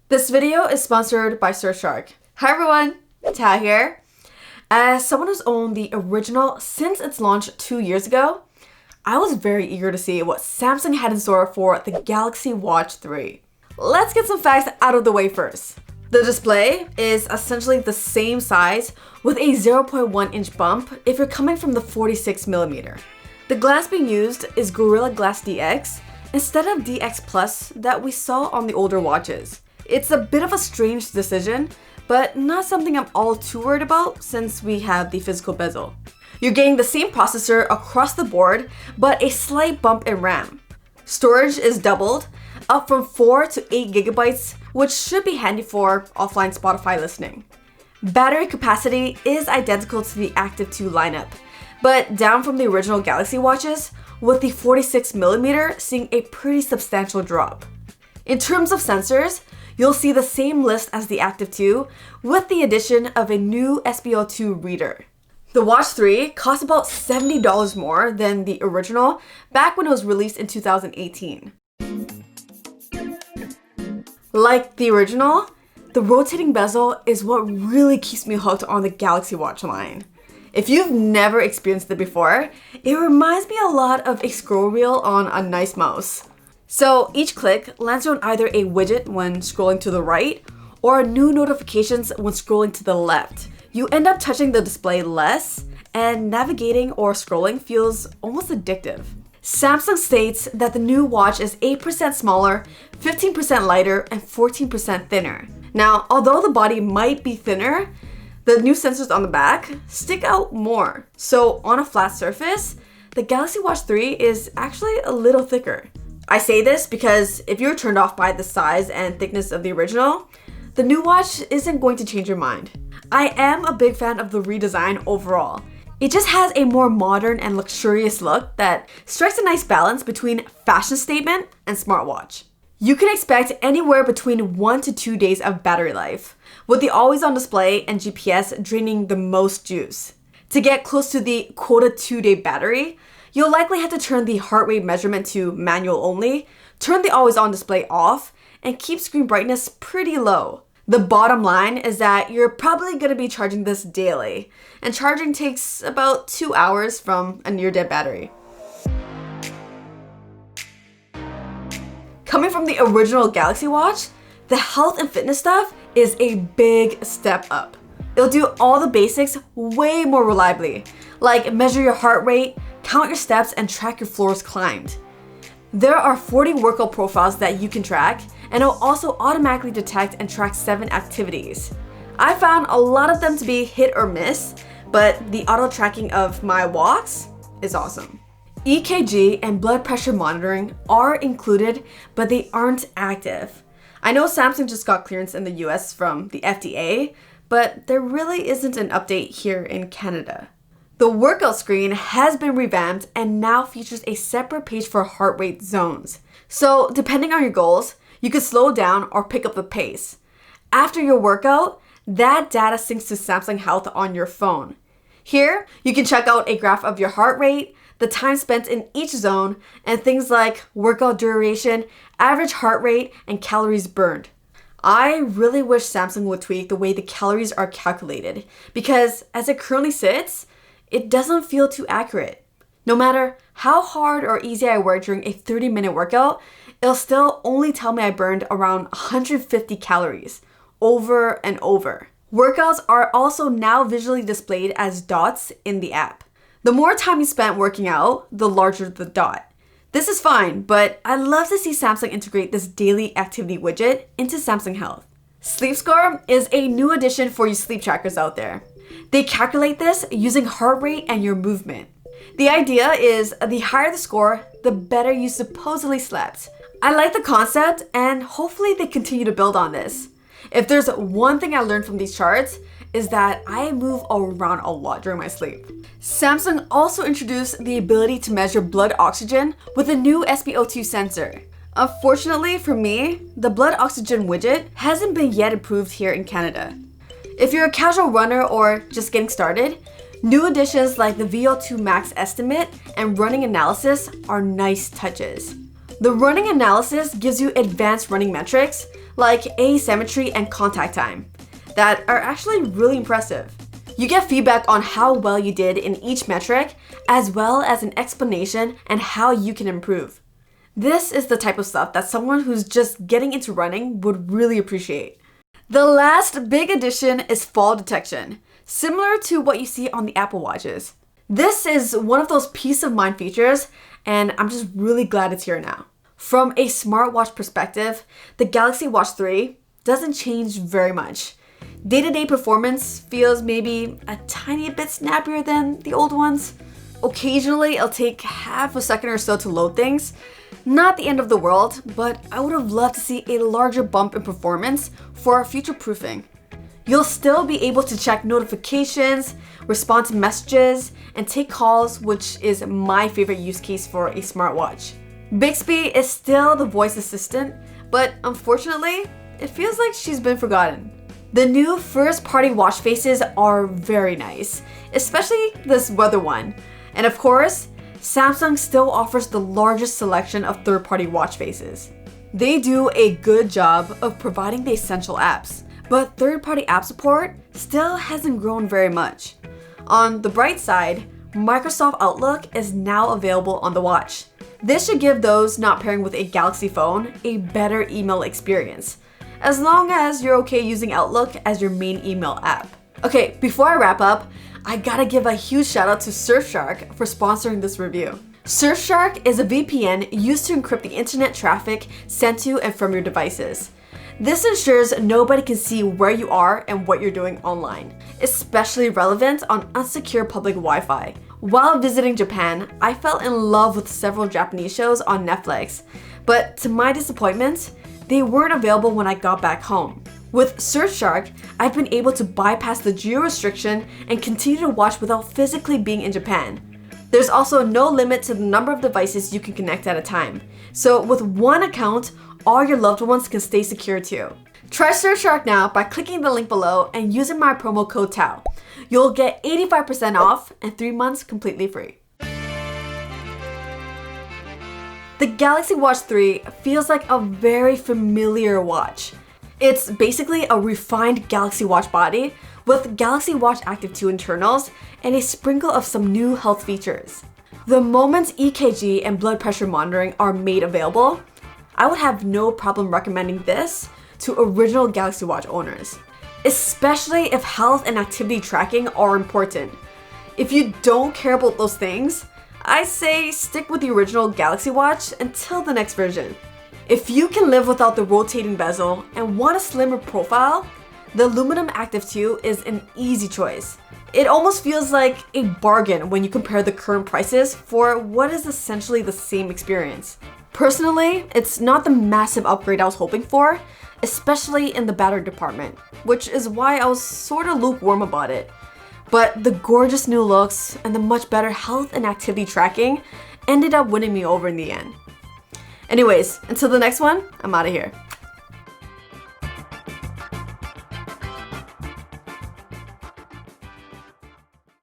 This video is sponsored by Surfshark. Hi everyone, Thao here. As someone who's owned the original since its launch 2 years ago, I was very eager to see what Samsung had in store for the Galaxy Watch 3. Let's get some facts out of the way first. The display is essentially the same size with a 0.1 inch bump if you're coming from the 46mm. The glass being used is Gorilla Glass DX instead of DX Plus that we saw on the older watches. It's a bit of a strange decision, but not something I'm all too worried about since we have the physical bezel. You're getting the same processor across the board, but a slight bump in RAM. Storage is doubled, up from 4 to 8 gigabytes, which should be handy for offline Spotify listening. Battery capacity is identical to the Active 2 lineup, but down from the original Galaxy watches, with the 46mm seeing a pretty substantial drop. In terms of sensors, you'll see the same list as the Active 2 with the addition of a new SpO2 reader. The Watch 3 cost about $70 more than the original back when it was released in 2018. Like the original, the rotating bezel is what really keeps me hooked on the Galaxy Watch line. If you've never experienced it before, it reminds me a lot of a scroll wheel on a nice mouse. So each click lands on either a widget when scrolling to the right or new notifications when scrolling to the left. You end up touching the display less, and navigating or scrolling feels almost addictive. Samsung states that the new watch is 8% smaller, 15% lighter, and 14% thinner. Now, although the body might be thinner, the new sensors on the back stick out more. So on a flat surface, the Galaxy Watch 3 is actually a little thicker. I say this because if you're turned off by the size and thickness of the original, the new watch isn't going to change your mind. I am a big fan of the redesign overall. It just has a more modern and luxurious look that strikes a nice balance between fashion statement and smartwatch. You can expect anywhere between 1 to 2 days of battery life, with the always-on display and GPS draining the most juice. To get close to the quoted 2-day battery, you'll likely have to turn the heart rate measurement to manual only, turn the always-on display off, and keep screen brightness pretty low. The bottom line is that you're probably going to be charging this daily, and charging takes about 2 hours from a near-dead battery. Coming from the original Galaxy Watch, the health and fitness stuff is a big step up. It'll do all the basics way more reliably, like measure your heart rate, count your steps, and track your floors climbed. There are 40 workout profiles that you can track, and it'll also automatically detect and track 7 activities. I found a lot of them to be hit or miss, but the auto tracking of my walks is awesome. EKG and blood pressure monitoring are included, but they aren't active. I know Samsung just got clearance in the US from the FDA, but there really isn't an update here in Canada. The workout screen has been revamped and now features a separate page for heart rate zones. So depending on your goals, you can slow down or pick up the pace. After your workout, that data syncs to Samsung Health on your phone. Here, you can check out a graph of your heart rate, the time spent in each zone, and things like workout duration, average heart rate, and calories burned. I really wish Samsung would tweak the way the calories are calculated, because as it currently sits, it doesn't feel too accurate. No matter how hard or easy I work during a 30-minute workout, it'll still only tell me I burned around 150 calories over and over. Workouts are also now visually displayed as dots in the app. The more time you spent working out, the larger the dot. This is fine, but I'd love to see Samsung integrate this daily activity widget into Samsung Health. Sleep Score is a new addition for you sleep trackers out there. They calculate this using heart rate and your movement. The idea is the higher the score, the better you supposedly slept. I like the concept, and hopefully they continue to build on this. If there's one thing I learned from these charts, is that I move around a lot during my sleep. Samsung also introduced the ability to measure blood oxygen with a new SpO2 sensor. Unfortunately for me, the blood oxygen widget hasn't been yet approved here in Canada. If you're a casual runner or just getting started, new additions like the VO2 max estimate and running analysis are nice touches. The running analysis gives you advanced running metrics like asymmetry and contact time, that are actually really impressive. You get feedback on how well you did in each metric, as well as an explanation and how you can improve. This is the type of stuff that someone who's just getting into running would really appreciate. The last big addition is fall detection, similar to what you see on the Apple Watches. This is one of those peace of mind features, and I'm just really glad it's here now. From a smartwatch perspective, the Galaxy Watch 3 doesn't change very much. Day-to-day performance feels maybe a tiny bit snappier than the old ones. Occasionally, it'll take half a second or so to load things. Not the end of the world, but I would have loved to see a larger bump in performance for future proofing. You'll still be able to check notifications, respond to messages, and take calls, which is my favorite use case for a smartwatch. Bixby is still the voice assistant, but unfortunately, it feels like she's been forgotten. The new first-party watch faces are very nice, especially this weather one. And of course, Samsung still offers the largest selection of third-party watch faces. They do a good job of providing the essential apps, but third-party app support still hasn't grown very much. On the bright side, Microsoft Outlook is now available on the watch. This should give those not pairing with a Galaxy phone a better email experience, as long as you're okay using Outlook as your main email app. Okay, before I wrap up, I gotta give a huge shout out to Surfshark for sponsoring this review. Surfshark is a VPN used to encrypt the internet traffic sent to and from your devices. This ensures nobody can see where you are and what you're doing online, especially relevant on unsecure public Wi-Fi. While visiting Japan, I fell in love with several Japanese shows on Netflix, but to my disappointment, they weren't available when I got back home. With Surfshark, I've been able to bypass the geo restriction and continue to watch without physically being in Japan. There's also no limit to the number of devices you can connect at a time. So with one account, all your loved ones can stay secure too. Try Surfshark now by clicking the link below and using my promo code Thao. You'll get 85% off and 3 months completely free. The Galaxy Watch 3 feels like a very familiar watch. It's basically a refined Galaxy Watch body with Galaxy Watch Active 2 internals and a sprinkle of some new health features. The moment EKG and blood pressure monitoring are made available, I would have no problem recommending this to original Galaxy Watch owners, especially if health and activity tracking are important. If you don't care about those things, I say stick with the original Galaxy Watch until the next version. If you can live without the rotating bezel and want a slimmer profile, the aluminum Active 2 is an easy choice. It almost feels like a bargain when you compare the current prices for what is essentially the same experience. Personally, it's not the massive upgrade I was hoping for, especially in the battery department, which is why I was sort of lukewarm about it. But the gorgeous new looks and the much better health and activity tracking ended up winning me over in the end. Anyways, until the next one, I'm out of here.